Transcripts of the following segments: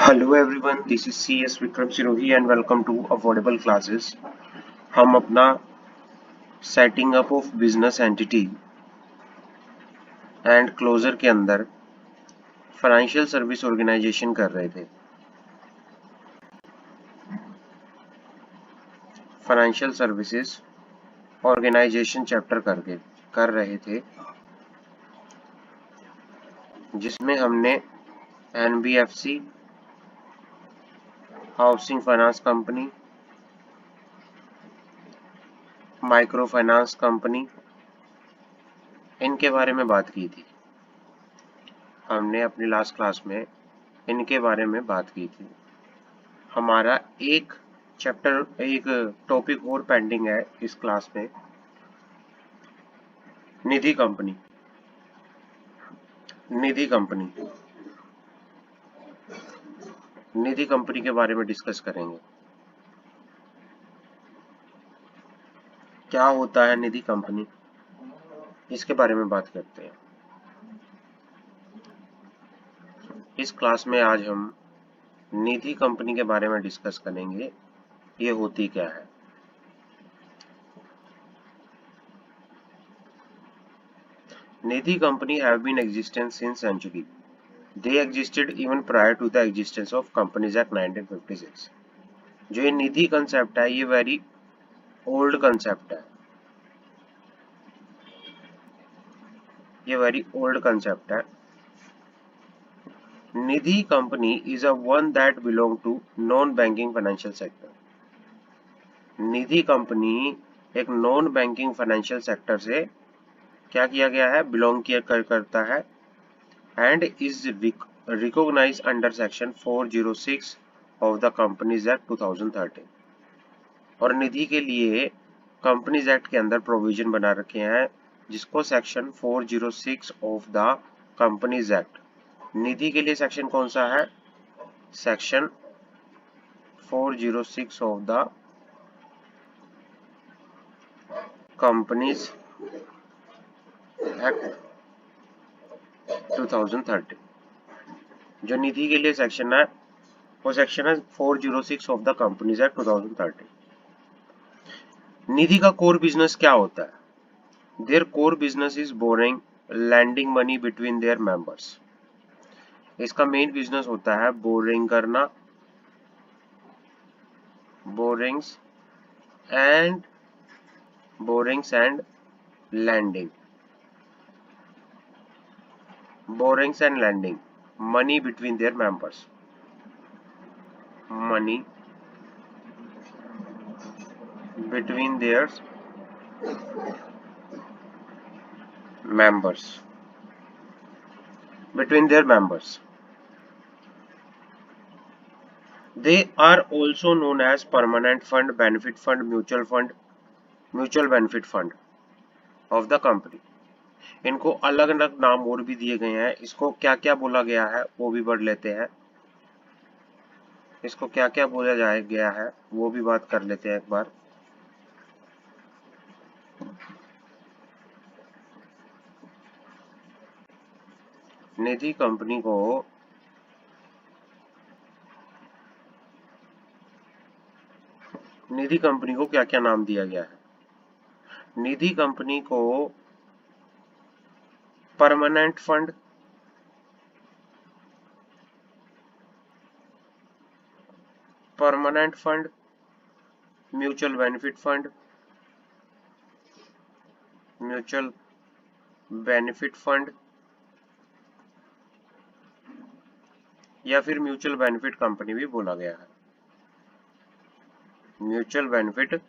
Hello everyone, this is C S Vikram Sirohi and welcome to affordable classes. हम अपना setting up of business entity and closure के अंदर financial service organisation कर रहे थे। फाइनेंशियल सर्विसेज ऑर्गेनाइजेशन चैप्टर कर रहे थे, जिसमें हमने NBFC, housing finance company, micro finance company, इनके बारे में बात की थी। हमने अपनी लास्ट क्लास में इनके बारे में बात की थी। हमारा एक टॉपिक और पेंडिंग है इस क्लास में, निधि company. Nidhi company Nidhi company के बारे में डिस्कस करेंगे। क्या होता है निधि कंपनी, इसके बारे में बात करते हैं। इस क्लास में आज हम निधि कंपनी के बारे में डिस्कस करेंगे, ये होती क्या है। Nidhi company have been existent since century. They existed even prior to the existence of Companies Act 1956. जो ये निधि कंसेप्ट है, ये वेरी ओल्ड कंसेप्ट है। ये वेरी ओल्ड कंसेप्ट है। Nidhi company is a one that belong to non banking financial sector. Nidhi company एक non banking financial sector से क्या किया गया है, बिलोंग करता है and is recognise under section 406 of the companies act 2013। और निधि के लिए कंपनीज एक्ट के अंदर प्रोविजन बना रखे हैं, जिसको section 406 of the companies act. Nidhi के लिए सेक्शन कौन सा है, section 406 of the companies act 2013। जो निधि के लिए सेक्शन है, वो सेक्शन है 406 of the companies act 2013। Nidhi का कोर बिजनेस क्या होता है? Their core business is borrowing lending money between their members. इसका मेन बिजनेस होता है बोरिंग करना, borrowings and lending money between their members. Money between their members they are also known as permanent fund, benefit fund, mutual benefit fund of the company। इनको अलग अलग नाम और भी दिए गए हैं। इसको क्या क्या बोला गया है वो भी पढ़ लेते हैं। इसको क्या क्या बोला गया है वो भी बात कर लेते हैं एक बार। निधि कंपनी को क्या क्या नाम दिया गया है? निधि कंपनी को permanent fund, mutual benefit fund या फिर म्यूचुअल बेनिफिट कंपनी भी बोला गया है। म्यूचुअल बेनिफिट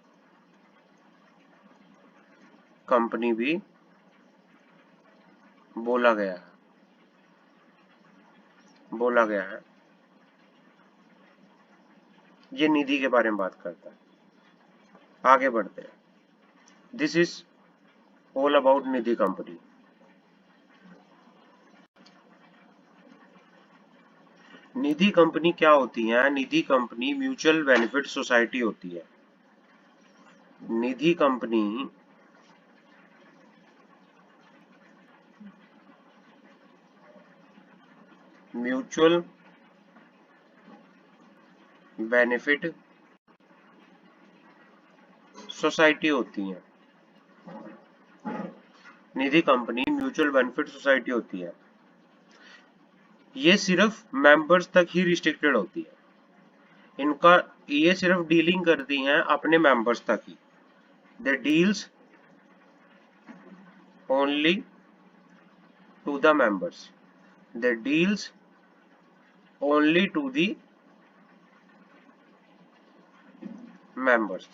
कंपनी भी बोला गया है। ये निधि के बारे में बात करता है। आगे बढ़ते हैं। This is all about Nidhi company. Nidhi company क्या होती है? Nidhi company mutual benefit society होती है। Nidhi company mutual benefit society होती है। Nidhi company mutual benefit society होती है। ये सिर्फ मेंबर्स तक ही रिस्ट्रिक्टेड होती है। इनका ये सिर्फ डीलिंग करती हैं अपने मेंबर्स तक ही। They deals only to the members. They deals only to the members.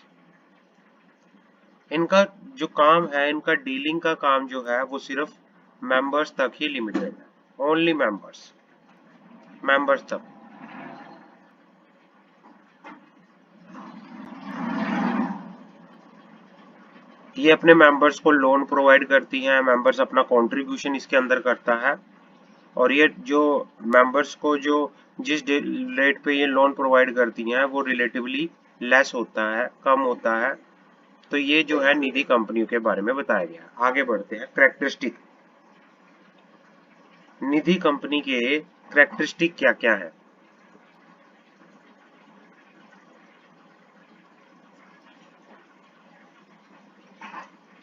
इनका जो काम है, इनका डीलिंग का काम जो है वो सिर्फ मेंबर्स तक ही लिमिटेड है। ओनली मेंबर्स, मेंबर्स तक। ये अपने मेंबर्स को लोन प्रोवाइड करती हैं। मेंबर्स अपना कंट्रीब्यूशन इसके अंदर करता है और ये जो मेंबर्स को जो जिस रेट पे ये लोन प्रोवाइड करती हैं वो रिलेटिवली लेस होता है, कम होता है। तो ये जो है निधि कंपनियों के बारे में बताया गया। आगे बढ़ते हैं। कैरेक्टरिस्टिक, निधि कंपनी के कैरेक्टरिस्टिक क्या क्या है?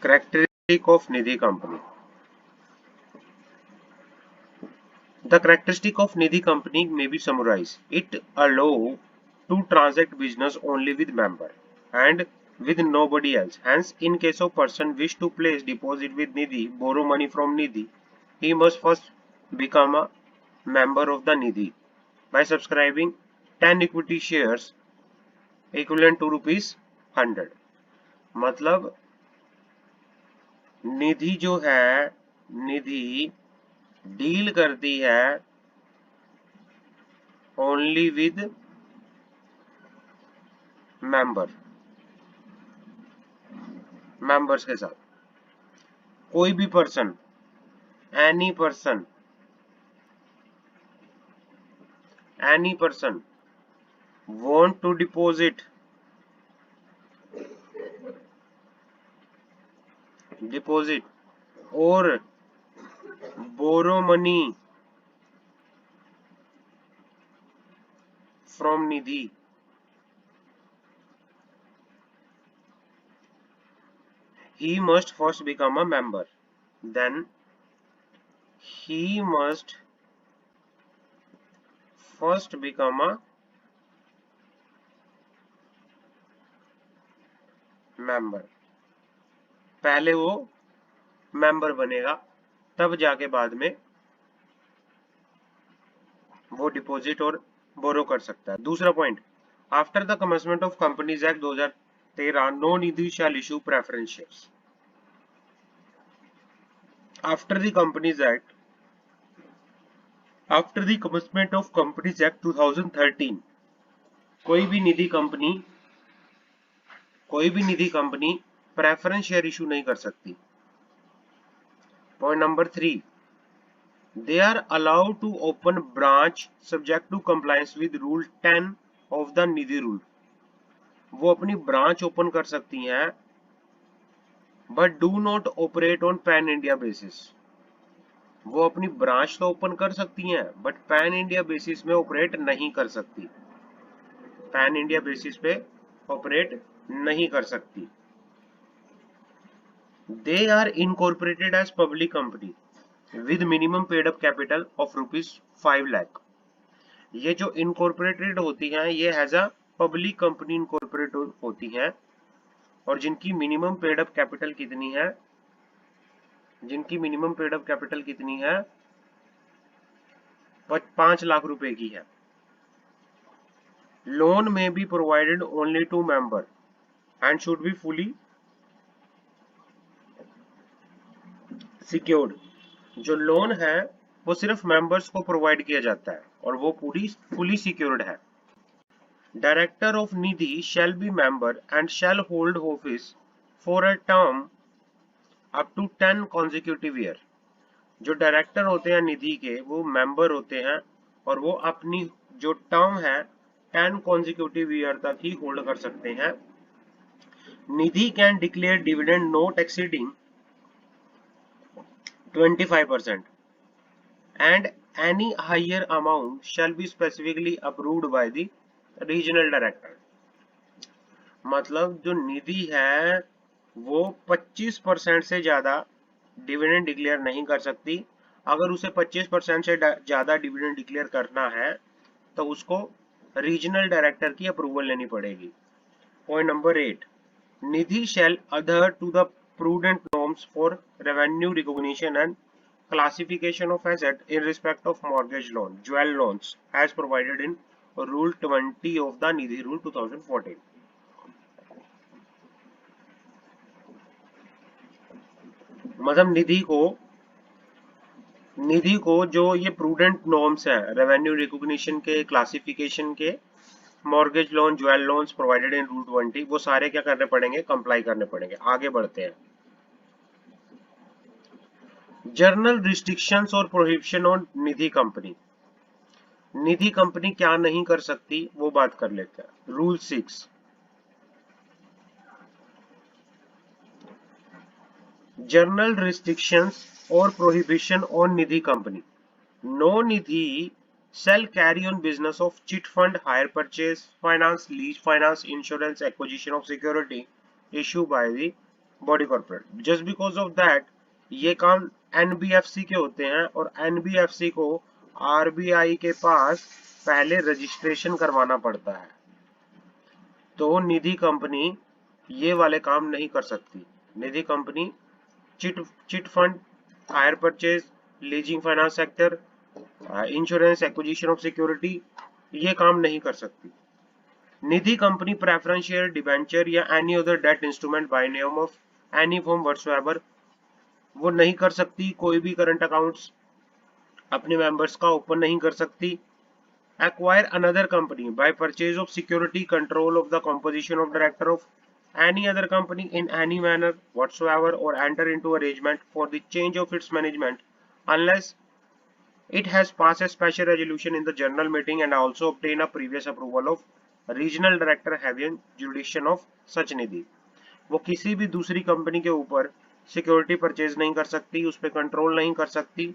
Characteristic of Nidhi Company. The characteristic of Nidhi Company may be summarized. It allows to transact business only with member and with nobody else. Hence, in case of person wish to place deposit with Nidhi, borrow money from Nidhi, he must first become a member of the Nidhi by subscribing 10 equity shares equivalent to ₹100। मतलब निधि जो है, निधि deal करती है only with members के साथ। कोई भी person, any person want to deposit और borrow money from Nidhi, he must first become a member, then he must first become a member। पहले वो मेंबर बनेगा, तब जाके बाद में वो डिपॉजिट और बोरो कर सकता है। दूसरा point, after the commencement of companies act 2013, no Nidhi shall issue preference shares. After the companies act, after the commencement of companies act 2013, कोई भी Nidhi company preference share issue नहीं कर सकती। Point number 3, they are allowed to open branch subject to compliance with rule 10 of the Nidhi rule. वो अपनी branch open कर सकती हैं but do not operate on pan India basis. वो अपनी ब्रांच तो ओपन कर सकती हैं बट पैन इंडिया बेसिस में ऑपरेट नहीं कर सकती, पैन इंडिया बेसिस पे ऑपरेट नहीं कर सकती। They are incorporated as public company with minimum paid up capital of ₹5 lakh। ये जो इनकॉर्पोरेटेड होती हैं ये as a public company incorporate होती हैं और जिनकी मिनिमम पेड अप कैपिटल कितनी है, जिनकी मिनिमम पेड अप कैपिटल कितनी है, 5 लाख रुपए की है। Loan may be provided only to member and should be fully secured. जो लोन है वो सिर्फ मेंबर्स को प्रोवाइड किया जाता है और वो पूरी फुली सिक्योर्ड है। Director of Nidhi shall be member and shall hold office for a term up to 10 consecutive year. जो डायरेक्टर होते हैं निधि के वो मेंबर होते हैं और वो अपनी जो टर्म है 10 consecutive ईयर तक ही होल्ड कर सकते हैं। Nidhi can declare dividend not exceeding 25% and any higher amount shall be specifically approved by the regional director. मतलब जो निधि है वो 25% से ज्यादा डिविडेंड डिक्लेयर नहीं कर सकती। अगर उसे 25% से ज्यादा डिविडेंड डिक्लेयर करना है तो उसको रीजनल डायरेक्टर की अप्रूवल लेनी पड़ेगी। Point number 8, Nidhi shall adhere to the prudent norms for revenue recognition and classification of asset in respect of mortgage loan, jewel loans as provided in Rule 20 of the Nidhi Rule 2014। मतलब निधि को जो ये prudent norms है revenue recognition के, classification के, mortgage loan, jewel loans provided in rule 20, वो सारे क्या करने पड़ेंगे, कंप्लाई करने पड़ेंगे। आगे बढ़ते हैं। जर्नल रिस्ट्रिक्शंस और prohibition on Nidhi company. Nidhi company क्या नहीं कर सकती वो बात कर लेते हैं। रूल 6, जर्नल रिस्ट्रिक्शंस और prohibition on Nidhi company. No Nidhi shall carry on business of chit fund, hire purchase, finance, lease finance, insurance, acquisition of security issued by the body corporate। Just because of that ये काम NBFC के होते हैं और NBFC को RBI के पास पहले registration करवाना पड़ता है, तो निधि कंपनी ये वाले काम नहीं कर सकती। Nidhi company chit fund, hire purchase, leasing finance sector, insurance, acquisition of security, ये काम नहीं कर सकती। Nidhi company preference share, debenture या any other debt instrument by name of any form whatsoever वो नहीं कर सकती। कोई भी करंट अकाउंट्स अपने मेंबर्स का ओपन नहीं कर सकती। Acquire another company by purchase of security, control of the composition of director of any other company in any manner whatsoever, or enter into arrangement for the change of its management unless it has passed a special resolution in the general meeting and also obtain a previous approval of regional director having jurisdiction of such निधि। वो किसी भी दूसरी company के ऊपर security purchase नहीं कर सकती, उस पर कंट्रोल नहीं कर सकती,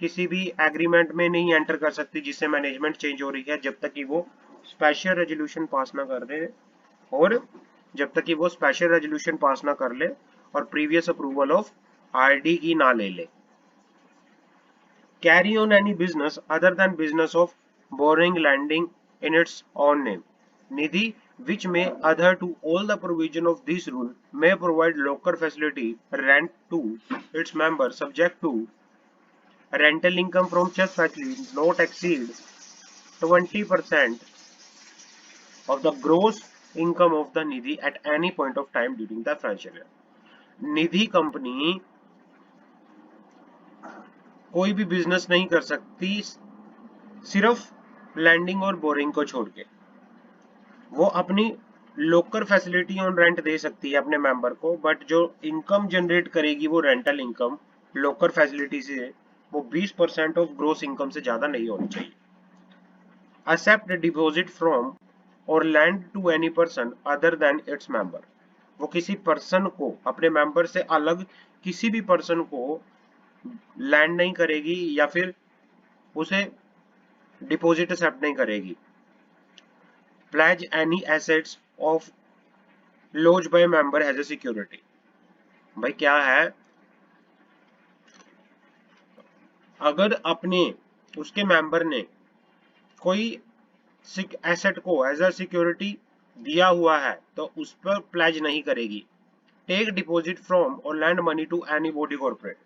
किसी भी एग्रीमेंट में नहीं एंटर कर सकती जिससे मैनेजमेंट चेंज हो रही है, जब तक कि वो स्पेशल रेजोल्यूशन पास ना कर दे और जब तक कि वो स्पेशल रेजोल्यूशन पास ना कर ले और प्रीवियस अप्रूवल ऑफ आरडी की ना ले ले। Carry on any business other than business of borrowing lending in its own name. Nidhi which may adhere to all the provision of this rule may provide local facility rent to its members subject to rental income from such facility not exceed 20% of the gross income of the Nidhi at any point of time during the financial year। Nidhi company कोई भी business नहीं कर सकती सिर्फ landing और boring को छोड़ के। वो अपनी लोकल फैसिलिटी ऑन रेंट दे सकती है अपने मेंबर को, बट जो इनकम जनरेट करेगी वो रेंटल इनकम लोकल फैसिलिटी से वो 20% ऑफ ग्रोस इनकम से ज्यादा नहीं होनी चाहिए। Accept deposit from or lend to any person other than its member. वो किसी पर्सन को, अपने मेंबर से अलग किसी भी पर्सन को लैंड नहीं करेगी या फिर उसे डिपॉजिट एक्सेप्ट नहीं करेगी। Pledge any assets of lodged by member as a security. भाई क्या है, अगर अपने उसके मेंबर ने कोई एसेट को एज अ सिक्योरिटी दिया हुआ है तो उस पर प्लेज नहीं करेगी। Take deposit from or lend money to any body corporate.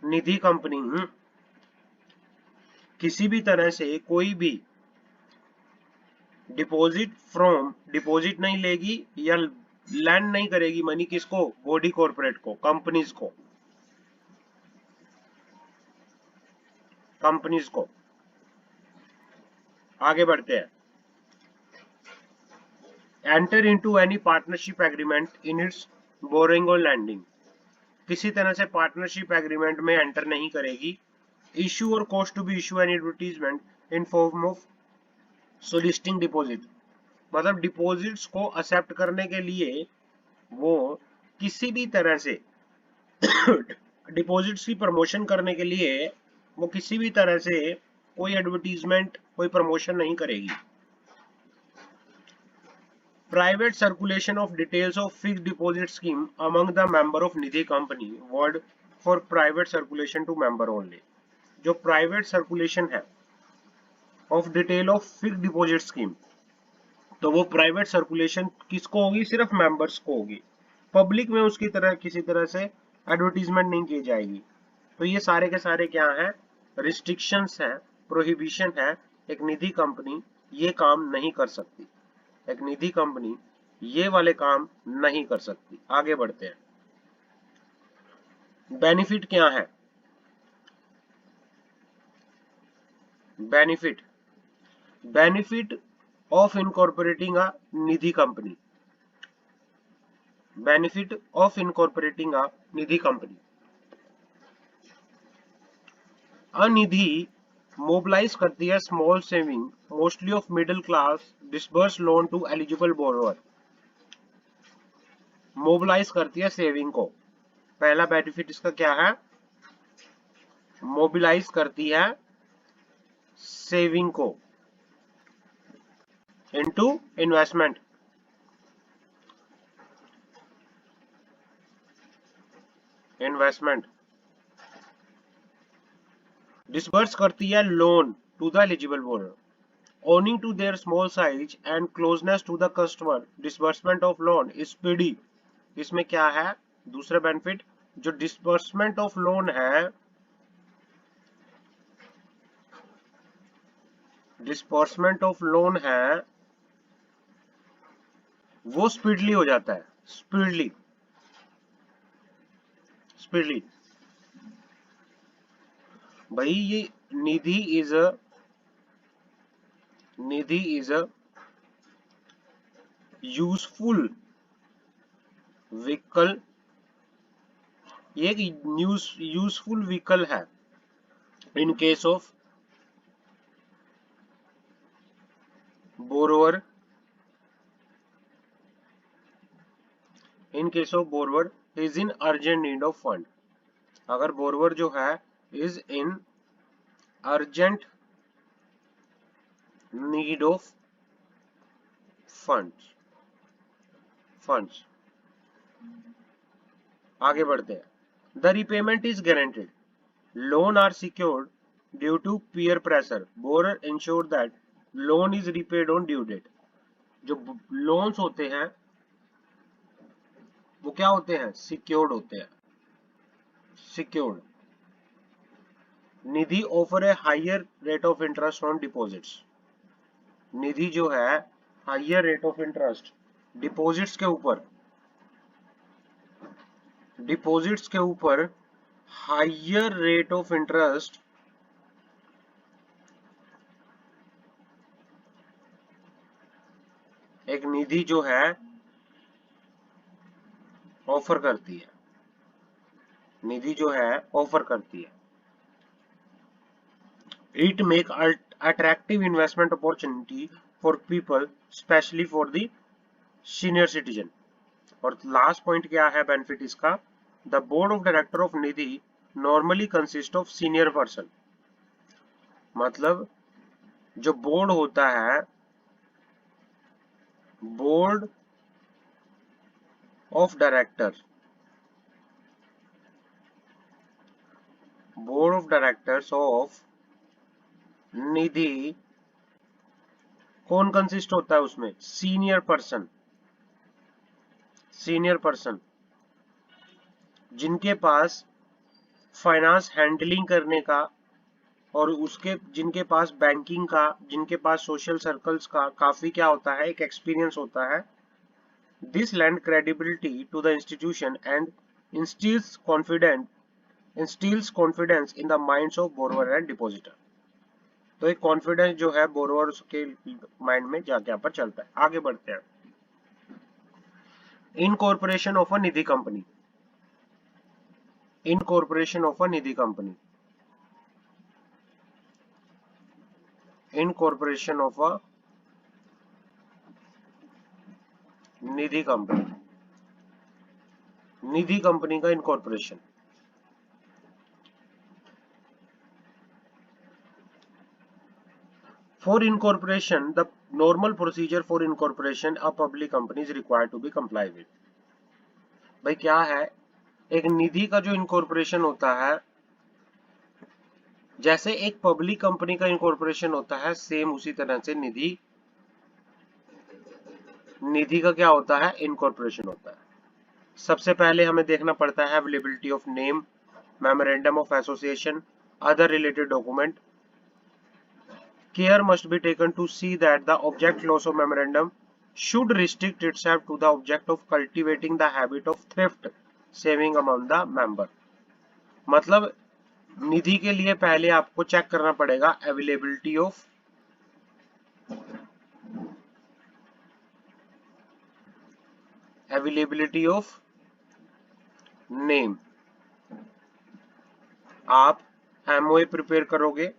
Nidhi company किसी भी तरह से कोई भी डिपॉजिट नहीं लेगी या लैंड नहीं करेगी मनी, किसको, बॉडी कॉर्पोरेट को, कंपनीज को। आगे बढ़ते हैं। Enter into any partnership agreement in its boring और लैंडिंग। किसी तरह से पार्टनरशिप एग्रीमेंट में एंटर नहीं करेगी। Issue or cause to be issue any advertisement in form of soliciting deposit. मतलब डिपॉजिट्स को एक्सेप्ट करने के लिए वो किसी भी तरह से डिपॉजिट्स की प्रमोशन करने के लिए वो किसी भी तरह से कोई एडवर्टीजमेंट, कोई प्रमोशन नहीं करेगी। Private circulation of details of fixed deposit scheme among the member of Nidhi company word for private circulation to member only. जो private circulation है of detail of fixed deposit scheme, तो वो private circulation किसको होगी? सिर्फ members को होगी। Public में उसकी तरह किसी तरह से एडवर्टीजमेंट नहीं की जाएगी। तो ये सारे के सारे क्या हैं? रिस्ट्रिक्शंस है, प्रोहिबिशन है। एक निधि कंपनी ये काम नहीं कर सकती। एक निधि कंपनी ये वाले काम नहीं कर सकती। आगे बढ़ते हैं। बेनिफिट क्या है? Benefit of incorporating a Nidhi company. Benefit of incorporating a Nidhi company. A Nidhi mobilize करती है small saving mostly of middle class disburse loan to eligible borrower. mobilize करती है saving को। पहला बेनिफिट इसका क्या है? mobilize करती है saving को into investment। डिसबर्स करती है loan to the eligible borrower. owing to their small size and closeness to the customer disbursement of loan is speedy। इसमें क्या है? दूसरा बेनिफिट, जो डिसबर्समेंट ऑफ लोन है, डिसबर्समेंट ऑफ लोन है वो स्पीडली हो जाता है। स्पीडली भाई ये Nidhi is a useful vehicle. ये एक यूजफुल व्हीकल है in case of borrower. In case of borrower is in urgent need of fund. अगर बोरोवर जो है is in urgent need of funds. आगे बढ़ते हैं। The repayment is guaranteed. Loan are secured due to peer pressure. Borrower ensure that loan is repaid on due date. जो loans होते हैं वो क्या होते हैं? सिक्योर्ड होते हैं। Secured. Nidhi offer a higher rate of interest on deposits. Nidhi जो है higher rate of interest deposits के ऊपर, हायर रेट ऑफ इंटरेस्ट एक निधि जो है ऑफर करती है। निधि जो है ऑफर करती है। It make attractive investment opportunity for people specially for the senior citizen. और लास्ट पॉइंट क्या है बेनिफिट इसका? The board of director of Nidhi normally consist of senior person. मतलब जो बोर्ड होता है, बोर्ड ऑफ डायरेक्टर्स ऑफ निधि कौन consist होता है उसमें? सीनियर पर्सन जिनके पास फाइनेंस हैंडलिंग करने का और जिनके पास बैंकिंग का, जिनके पास सोशल सर्कल्स का काफी क्या होता है? एक एक्सपीरियंस होता है। This land credibility to the institution and instils confidence in the minds of borrower and depositor. तो एक कॉन्फिडेंस जो है बोरोवर के माइंड में जाके यहाँ पर चलता है। आगे बढ़ते हैं। Incorporation of a Nidhi company. Incorporation of a Nidhi company. Incorporation of a Nidhi company. Nidhi company का incorporation. For incorporation, the normal procedure for incorporation a public company is required to be comply with. भाई क्या है, एक निधि का जो इनकॉर्पोरेशन होता है, जैसे एक पब्लिक कंपनी का इनकॉर्पोरेशन होता है, सेम उसी तरह से निधि का क्या होता है, इनकॉर्पोरेशन होता है। सबसे पहले हमें देखना पड़ता है availability of name, memorandum of association, other related document. Care must be taken to see that the object clause of memorandum should restrict itself to the object of cultivating the habit of thrift saving among the member। मतलब निधि के लिए पहले आपको check करना पड़ेगा availability of name. आप MOA prepare करोगे,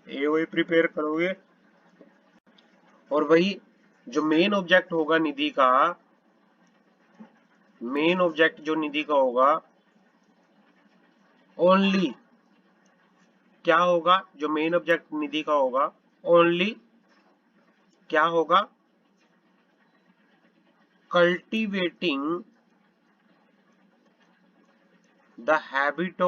AOA prepare करोगे, और वही जो मेन ऑब्जेक्ट होगा निधि का, मेन ऑब्जेक्ट जो निधि का होगा, ओनली क्या होगा, जो मेन ऑब्जेक्ट निधि का होगा, ओनली क्या होगा, cultivating the habit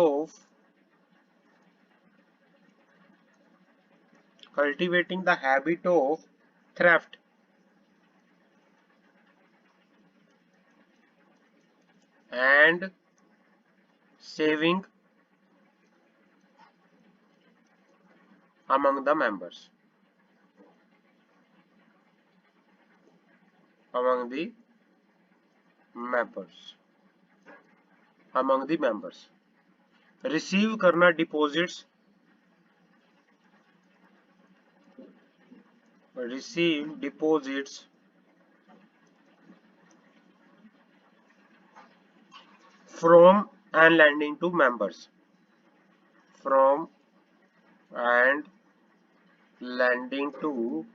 of theft and saving among the members, among the members। Receive करना deposits, from and lending to members, from and lending to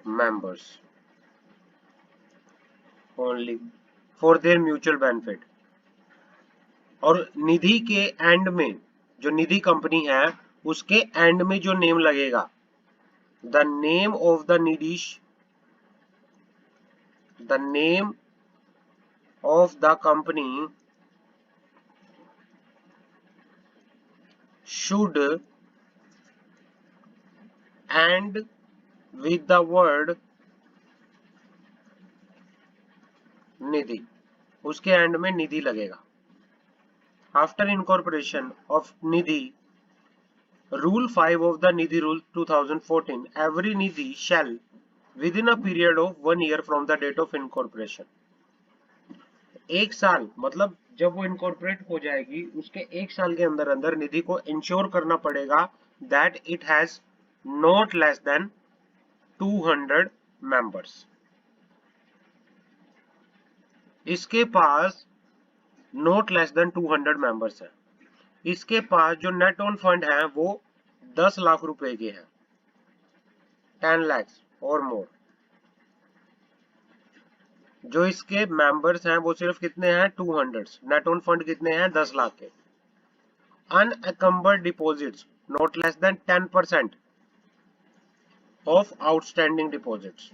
members only for their mutual benefit। और निधि के and में, जो निधि company है उसके end में जो name लगेगा, the name of the company should end with the word Nidhi, उसके एंड में निधि लगेगा। After incorporation of Nidhi, rule 5 of the Nidhi rule 2014, every Nidhi shall within a period of 1 year from the date of incorporation. एक साल मतलब जब वो incorporate हो जाएगी उसके एक साल के अंदर अंदर निधि को इंश्योर करना पड़ेगा that it has not less then 200 members. इसके पास नॉट लेस देन 200 मेंबर्स है। इसके पास जो नेट ऑन फंड है वो 10 लाख रुपए के हैं, 10 lakhs और मोर। जो इसके मेंबर्स हैं वो सिर्फ कितने हैं, 200। नेट ऑन फंड कितने हैं, 10 लाख के। Unencumbered deposits not less than 10% of outstanding deposits.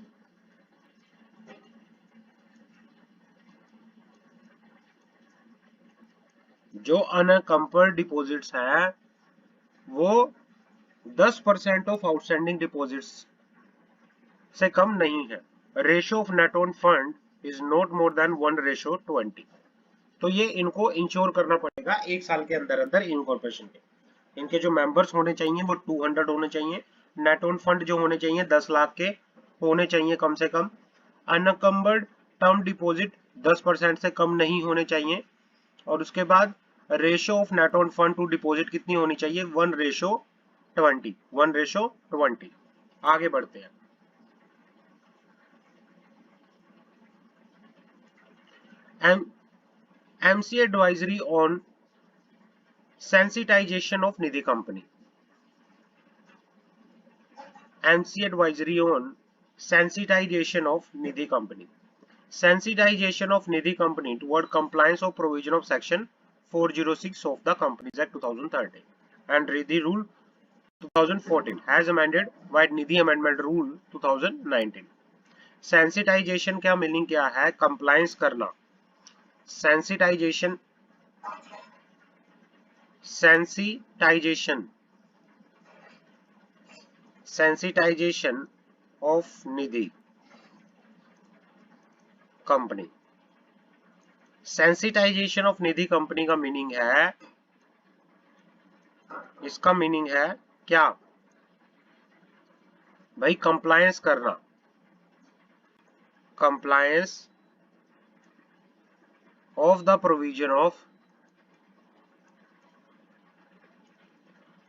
जो अनकम्पर्ड डिपॉजिट्स हैं वो 10% ऑफ आउटस्टैंडिंग डिपॉजिट्स से कम नहीं है। Ratio of net owned fund is not more than 1:20। तो ये इनको इंश्योर करना पड़ेगा एक साल के अंदर अंदर इनकॉर्पोरेशन के। इनके जो मेंबर्स होने चाहिए वो 200 होने चाहिए, नेट ऑन फंड जो होने चाहिए 10 लाख के होने चाहिए कम से कम, अनकम्बर्ड टर्म डिपॉजिट 10% से कम नहीं होने चाहिए, और उसके बाद ratio of net owned fund to deposit कितनी होनी चाहिए, 1:20। आगे बढ़ते हैं। MC advisory on sensitization of Nidhi company. MC advisory on sensitization of Nidhi company. Sensitization of Nidhi company toward compliance of provision of section 406 of the Companies Act 2013 and Niधि Rule 2014 has amended by Nidhi amendment rule 2019। Sensitization क्या meaning क्या है? Compliance करना। Sensitization sensitization sensitization of Nidhi company. Sensitization of Nidhi company का meaning है, इसका meaning है क्या भाई? कंप्लायंस करना। Compliance of the provision of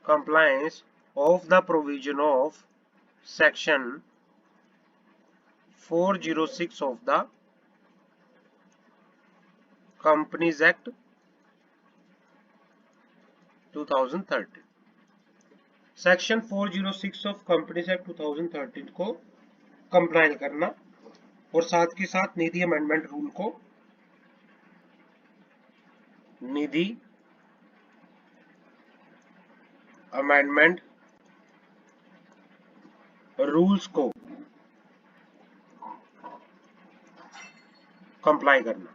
compliance of the provision of section 406 of the Companies Act 2013। Section 406 of companies act 2013 को comply करना और साथ के साथ निधि अमेंडमेंट रूल को, निधि अमेंडमेंट रूल्स को कंप्लाई करना,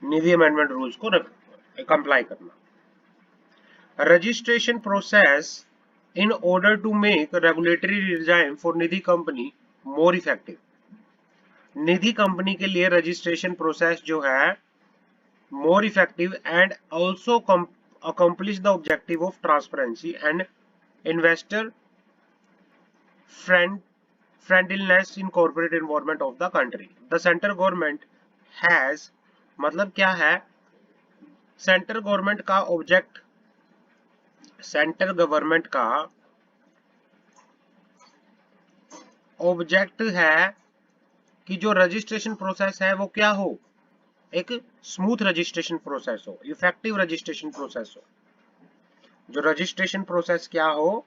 निधि अमेंडमेंट रूल्स को कंप्लाई करना। Registration process in order to make regulatory regime for Nidhi company more effective। Nidhi company के लिए रजिस्ट्रेशन प्रोसेस जो है more effective and also accomplish the objective of transparency and investor friendliness in corporate environment of the country। The central government has, मतलब क्या है? Central government का object, central government का object है कि जो रजिस्ट्रेशन प्रोसेस है वो क्या हो? एक स्मूथ रजिस्ट्रेशन प्रोसेस हो, इफेक्टिव रजिस्ट्रेशन प्रोसेस हो। जो रजिस्ट्रेशन प्रोसेस क्या हो?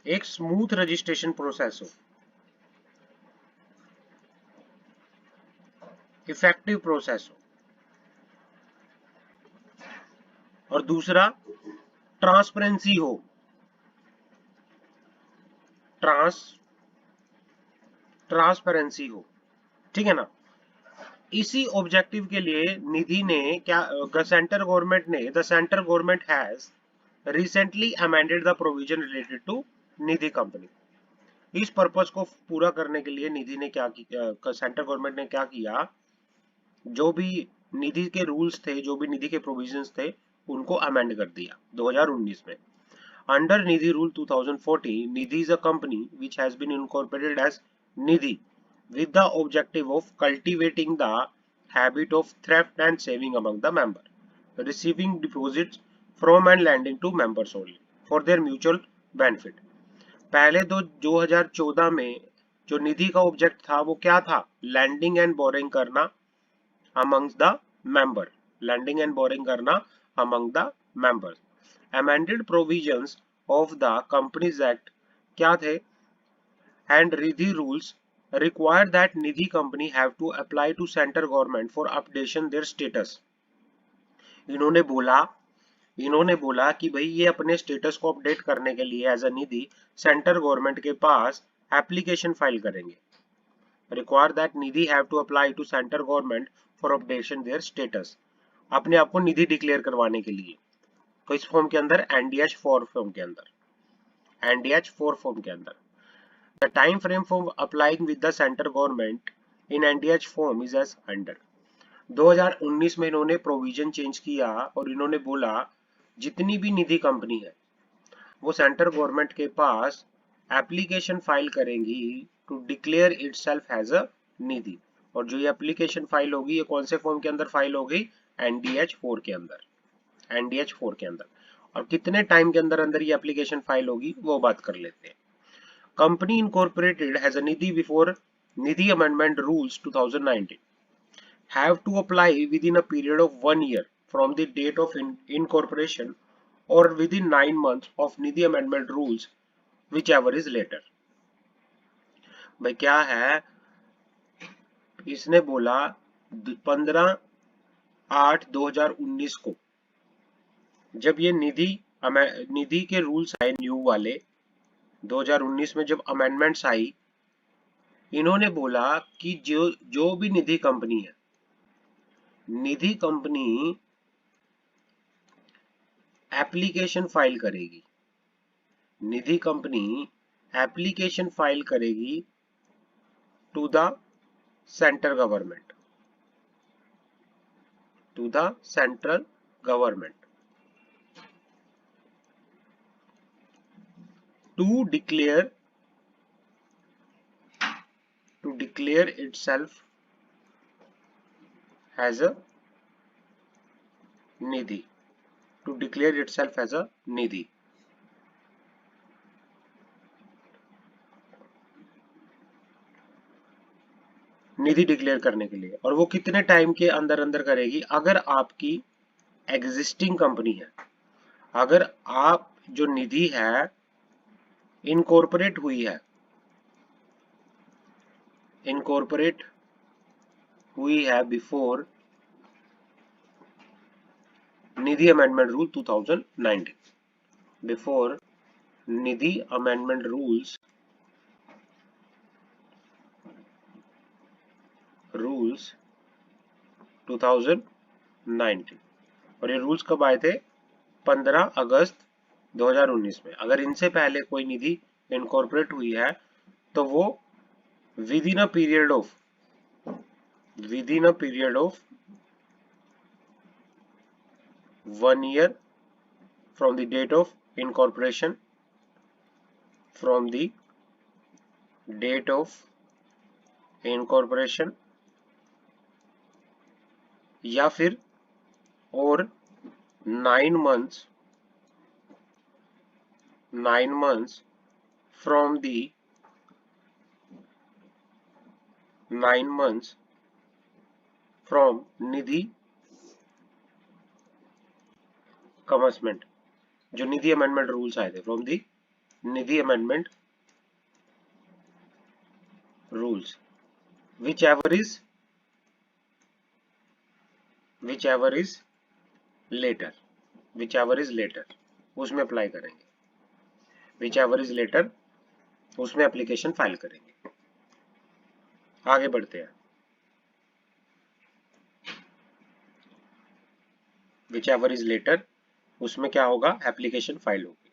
एक स्मूथ रजिस्ट्रेशन प्रोसेस हो, इफेक्टिव प्रोसेस हो। और दूसरा ट्रांसपेरेंसी हो, ट्रांसपेरेंसी हो, ठीक है ना? इसी ऑब्जेक्टिव के लिए निधि ने क्या, सेंट्रल गवर्नमेंट ने, the central government has recently amended the provision related to Nidhi company. इस पर्पस को पूरा करने के लिए निधि ने क्या किया, सेंट्रल गवर्नमेंट ने क्या किया? जो भी निधि के रूल्स थे, जो भी निधि के प्रोविजंस थे, उनको अमेंड कर दिया 2019 में। Under Nidhi rule 2014, Nidhi is a company which has been incorporated as Nidhi with the objective of cultivating the habit of thrift and saving among the member, receiving deposits from and lending to members only for their mutual benefit। पहले तो 2014 में जो निधि का object था वो क्या था? Landing and boring करना amongst the member, lending and borrowing करना among the members। amended provisions of the Companies Act क्या थे? and Nidhi rules require that Nidhi company have to apply to central government for updation their status। इन्होंने बोला कि भाई ये अपने status को अपडेट करने के लिए as a Nidhi central government के पास एप्लीकेशन फाइल करेंगे। Require that Nidhi have to apply to central government for updation their status, अपने आप को निधि डिक्लेयर करवाने के लिए। किस फॉर्म के अंदर? NDH 4 फॉर्म के अंदर, NDH 4 फॉर्म के अंदर। The time frame for applying with the central government in NDH form is as under. 2019 में इन्होंने प्रोविजन चेंज किया और इन्होंने बोला जितनी भी निधि कंपनी है वो सेंट्रल गवर्नमेंट के पास एप्लीकेशन फाइल करेंगी to declare itself as a Nidhi. और जो ये एप्लीकेशन फाइल होगी ये कौन से फॉर्म के अंदर फाइल होगी? NDH 4 के अंदर, NDH 4 के अंदर। और कितने टाइम के अंदर अंदर ये एप्लीकेशन फाइल होगी वो बात कर लेते हैं। Company incorporated has a Nidhi before Nidhi amendment rules 2019 have to apply within a period of 1 year from the date of incorporation or within 9 months of Nidhi amendment rules whichever is later। भाई क्या है? इसने बोला 15 8/2019 को जब ये निधि के rules आए न्यू वाले 2019 में, जब अमेंडमेंट्स आई, इन्होंने बोला कि जो भी निधि कंपनी है, निधि कंपनी एप्लीकेशन फाइल करेगी, निधि कंपनी एप्लीकेशन फाइल करेगी to the central government, to the central government to declare itself as a nidhi, to declare itself as a nidhi. Nidhi declare करने के लिए, और वो कितने टाइम के अंदर अंदर करेगी? अगर आपकी एग्जिस्टिंग कंपनी है, अगर आप जो निधि है इनकॉर्पोरेट हुई है, इनकॉर्पोरेट हुई है बिफोर निधि अमेंडमेंट रूल 2019, बिफोर निधि अमेंडमेंट रूल्स 2019, और ये रूल्स कब आए थे? 15 अगस्त 2019 में। अगर इनसे पहले कोई निधि इनकॉर्पोरेट हुई है तो वो within a period of 1 year from the date of incorporation, from the date of incorporation, या फिर और 9 months from the 9 months from Nidhi commencement, जो निधि अमेंडमेंट रूल्स आए थे, from the Nidhi amendment rules, whichever is later, उसमें apply करेंगे, whichever is later, उसमें application file करेंगे। आगे बढ़ते हैं, विच एवर इज लेटर, उसमें क्या होगा? एप्लीकेशन फाइल होगी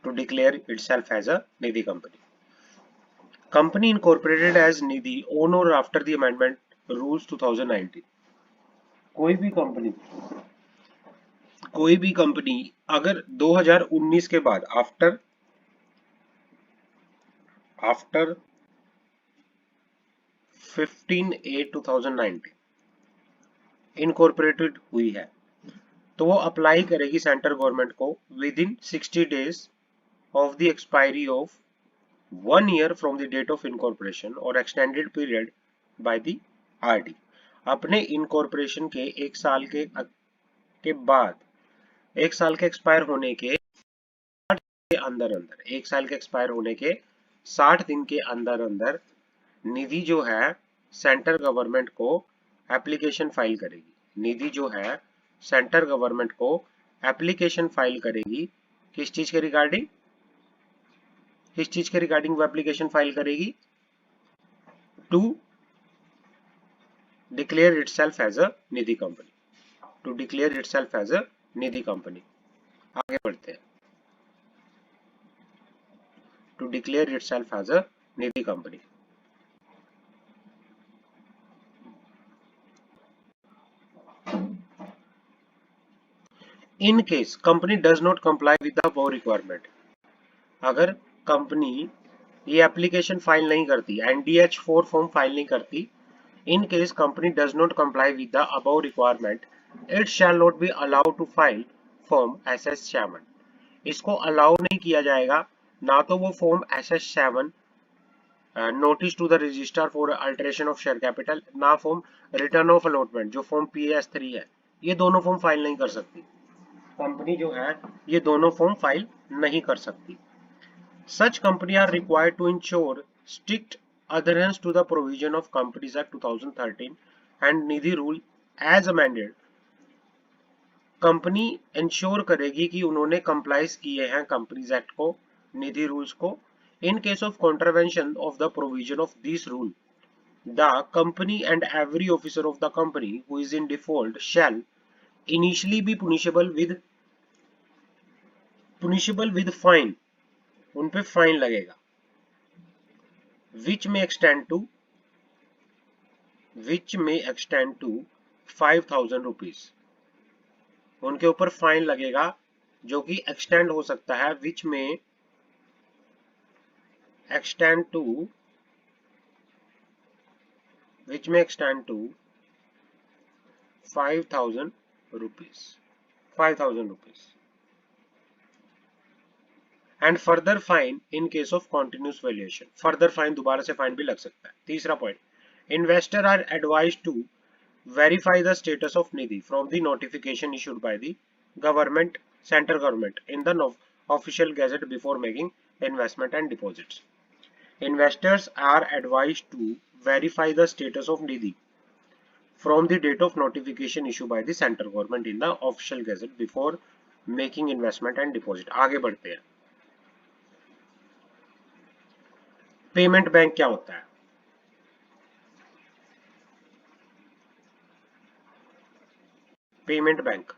to declare itself as a Nidhi company. Company incorporated as Nidhi on or after the amendment rules 2019। कोई भी कंपनी अगर 2019 के बाद आफ्टर 15/8/2019 इनकॉर्पोरेटेड हुई है तो वो अप्लाई करेगी सेंट्रल गवर्नमेंट को within 60 days of the expiry of 1 year from the date of incorporation और extended period by the RD. अपने इनकॉर्पोरेशन के 1 साल के बाद, 1 साल के एक्सपायर होने के अंदर 1 साल के एक्सपायर होने के 60 दिन के अंदर अंदर निधि जो है सेंट्रल गवर्नमेंट को एप्लीकेशन फाइल करेगी। निधि जो है सेंट्रल गवर्नमेंट को एप्लीकेशन फाइल करेगी किस चीज के रिगार्डिंग? वो एप्लीकेशन फाइल करेगी to declare itself as a Nidhi company, आगे बढ़ते हैं, to declare itself as a Nidhi company. In case company does not comply with the above requirement, अगर कंपनी ये एप्लीकेशन फाइल नहीं करती, NDH4 फॉर्म फाइल नहीं करती, in case company does not comply with the above requirement, it shall not be allowed to file form SS7। इसको allow नहीं किया जाएगा, ना तो वो form SS7 notice to the registrar for alteration of share capital, ना form return of allotment जो form PAS3 है, ये दोनों फॉर्म फाइल नहीं कर सकती कंपनी जो है, ये दोनों फॉर्म फाइल नहीं कर सकती। Such companies are required to ensure strict adherence to the provision of Companies Act 2013 and Nidhi rule as amended, company ensure करेगी कि उन्होंने कंप्लाइज किए हैं कंपनीज एक्ट को, निधि रूल्स को। इन case of contravention of the provision of this rule, the company and every officer of the company who is in default shall initially be punishable with fine, उन पे fine लगेगा, which may extend to 5,000 rupees, उनके ऊपर fine लगेगा जो कि extend हो सकता है, which may extend to 5,000 rupees, 5,000 rupees, and further fine in case of continuous valuation, further fine दोबारा से फाइन भी लग सकता है। तीसरा point, investor are advised to verify the status of nidhi from the notification issued by the government, central government in the official gazette before making investment and deposits. Investors are advised to verify the status of nidhi from the date of notification issued by the central government in the official gazette before making investment and deposit. आगे बढ़ते हैं। Payment bank क्या होता है? Payment bank.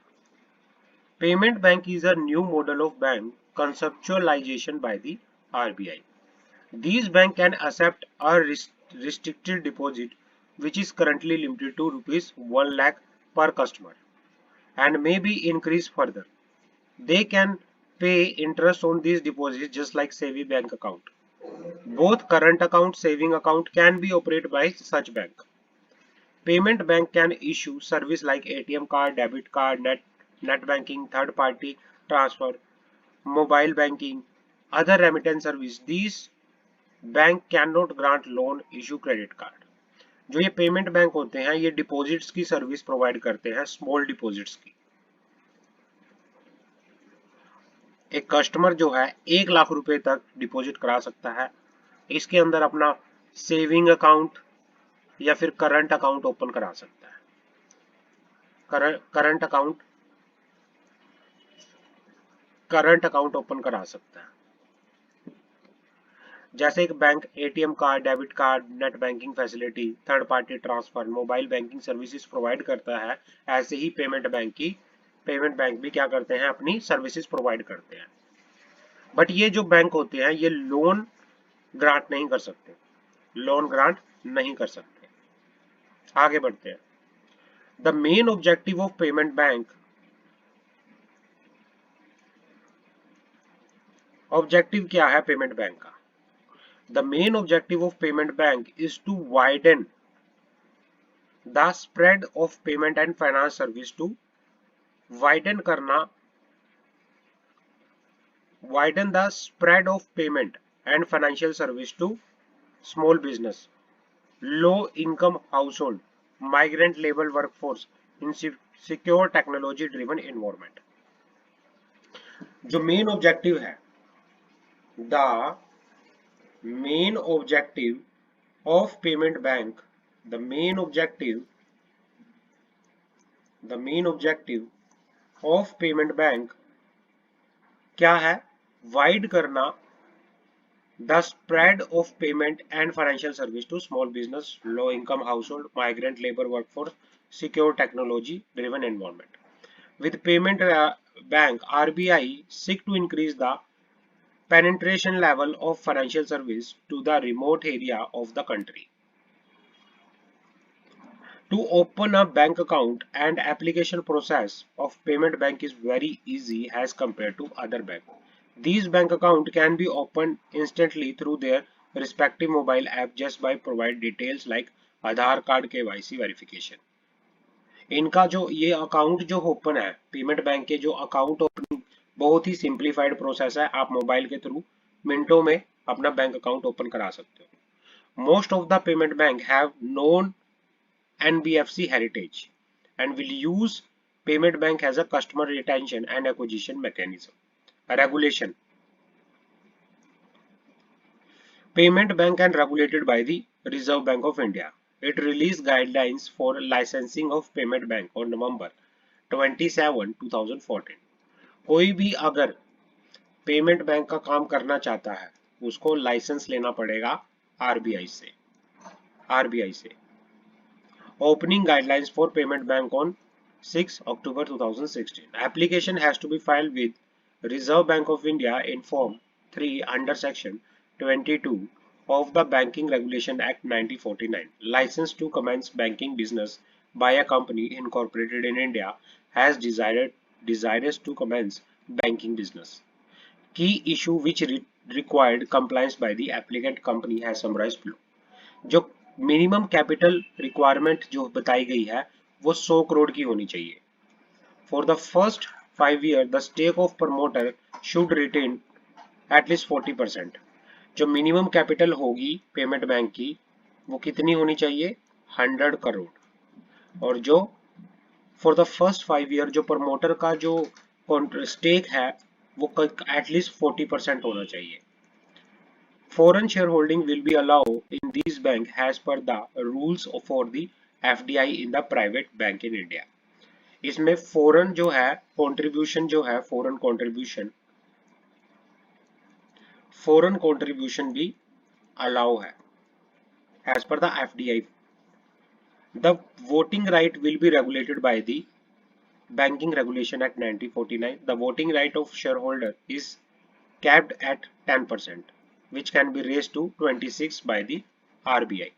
Payment bank is a new model of bank conceptualization by the RBI. These bank can accept a restricted deposit which is currently limited to rupees 1 lakh per customer and may be increased further. They can pay interest on these deposits just like saving bank account. Both current account, saving account can be operated by such bank. Payment bank can issue service like ATM card, debit card, net banking, third party transfer, mobile banking, other remittance service. These bank cannot grant loan, issue credit card. जो ये payment bank होते हैं ये deposits की service provide करते हैं, small deposits की। एक कस्टमर जो है 1 लाख रुपए तक डिपॉजिट करा सकता है, इसके अंदर अपना सेविंग अकाउंट या फिर करंट अकाउंट ओपन करा सकता है। करंट अकाउंट ओपन करा सकता है। जैसे एक bank ATM card, debit card, net banking facility, third party transfer, mobile banking services provide करता है, ऐसे ही पेमेंट बैंक भी क्या करते हैं, अपनी सर्विसेज प्रोवाइड करते हैं। बट ये जो बैंक होते हैं ये लोन ग्रांट नहीं कर सकते, आगे बढ़ते हैं। The main objective of payment bank, objective क्या है पेमेंट बैंक का? The main objective of payment bank is to widen the spread of payment and finance service, to widen the spread of payment and financial service to small business, low income household, migrant labor workforce in secure technology driven environment. जो main objective है, the main objective of payment bank, the main objective of payment bank क्या है? Wide करना the spread of payment and financial service to small business, low income household, migrant labor workforce, secure technology driven environment. With payment bank, RBI seek to increase the penetration level of financial service to the remote area of the country. To open a bank account and application process of payment bank is very easy as compared to other bank. These bank account can be opened instantly through their respective mobile app just by provide details like Aadhaar card, KYC verification. इनका जो ये account जो open है, payment bank के जो account opening बहुत ही simplified process है, आप मोबाइल के थ्रू मिनटों में अपना बैंक अकाउंट ओपन करा सकते हो। Most of the payment bank have known NBFC heritage and will use payment bank as a customer retention and acquisition mechanism. Regulation. Payment bank and regulated by the Reserve Bank of India. it released guidelines for licensing of payment bank on November 27, 2014. कोई भी अगर payment bank का काम करना चाहता है उसको licence लेना पड़ेगा आरबीआई से। Opening guidelines for payment bank on 6 October 2016. Application has to be filed with Reserve Bank of India in Form 3 under Section 22 of the Banking Regulation Act 1949. License to commence banking business by a company incorporated in India has desires to commence banking business. Key issue which required compliance by the applicant company has summarized below. जो minimum capital requirement जो बताई गई है वो 100 करोड़ की होनी चाहिए। For the first 5 year the stake of promoter should retain at least 40%। जो मिनिमम कैपिटल होगी पेमेंट बैंक की वो कितनी होनी चाहिए? 100 करोड़। और जो फॉर द फर्स्ट 5 ईयर जो प्रमोटर का जो स्टेक है वो एटलीस्ट 40% होना चाहिए। Foreign shareholding will be allowed in these bank as per the rules for the FDI in the private bank in India. इसमें foreign जो है contribution जो है foreign contribution भी allow है as per the FDI. The voting right will be regulated by the Banking Regulation Act 1949. The voting right of shareholder is capped at 10%. which can be raised to 26 by the RBI.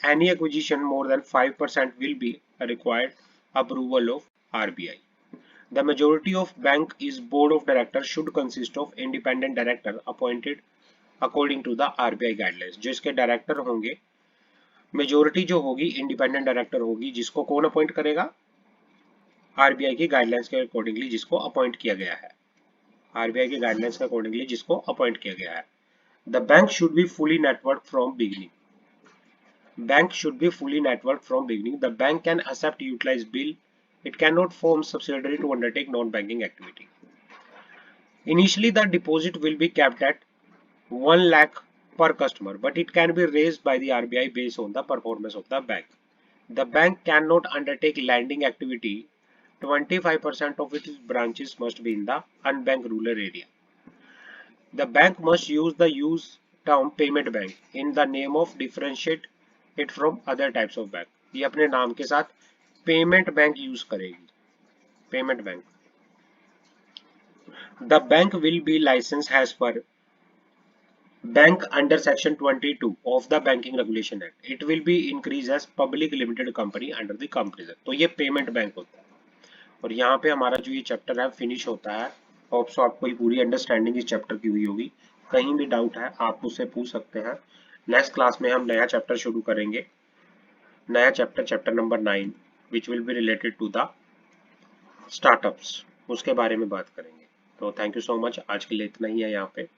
Any acquisition more than 5% will be required approval of RBI. The majority of bank is board of directors should consist of independent director appointed according to the RBI guidelines. जो इसके director होंगे, majority जो होगी independent director होगी, जिसको कौन appoint करेगा? RBI की गाइडलाइंस के अकॉर्डिंगली जिसको अपॉइंट किया गया है। आरबीआई के गाइडलाइंस के अकॉर्डिंगली जिसको अपॉइंट किया गया है। The bank should be fully network from beginning. The bank can accept utilize bill. It can not form subsidiary to undertake non banking activity. Initially the deposit will be capped at 1 lakh per customer, but it can be raised by the RBI based on the performance of the bank. The bank cannot undertake lending activity. 25% of its branches must be in the unbanked rural area. The bank must use the term payment bank in the name of differentiate it from other types of bank. ये अपने नाम के साथ payment bank use करेगी, payment bank. The bank will be licensed as per bank under section 22 of the banking regulation act. It will be increased as public limited company under the Companies Act. तो ये payment bank होता है। और यहाँ पे हमारा जो ये चैप्टर है फिनिश होता है। होप सो आपको ये पूरी अंडरस्टैंडिंग इस चैप्टर की हुई होगी। कहीं भी डाउट है आप मुझसे पूछ सकते हैं। नेक्स्ट क्लास में हम नया चैप्टर शुरू करेंगे, नया chapter number 9 which will be related to the startups, उसके बारे में बात करेंगे। तो थैंक यू सो मच, आज के लिए इतना ही है यहाँ पे।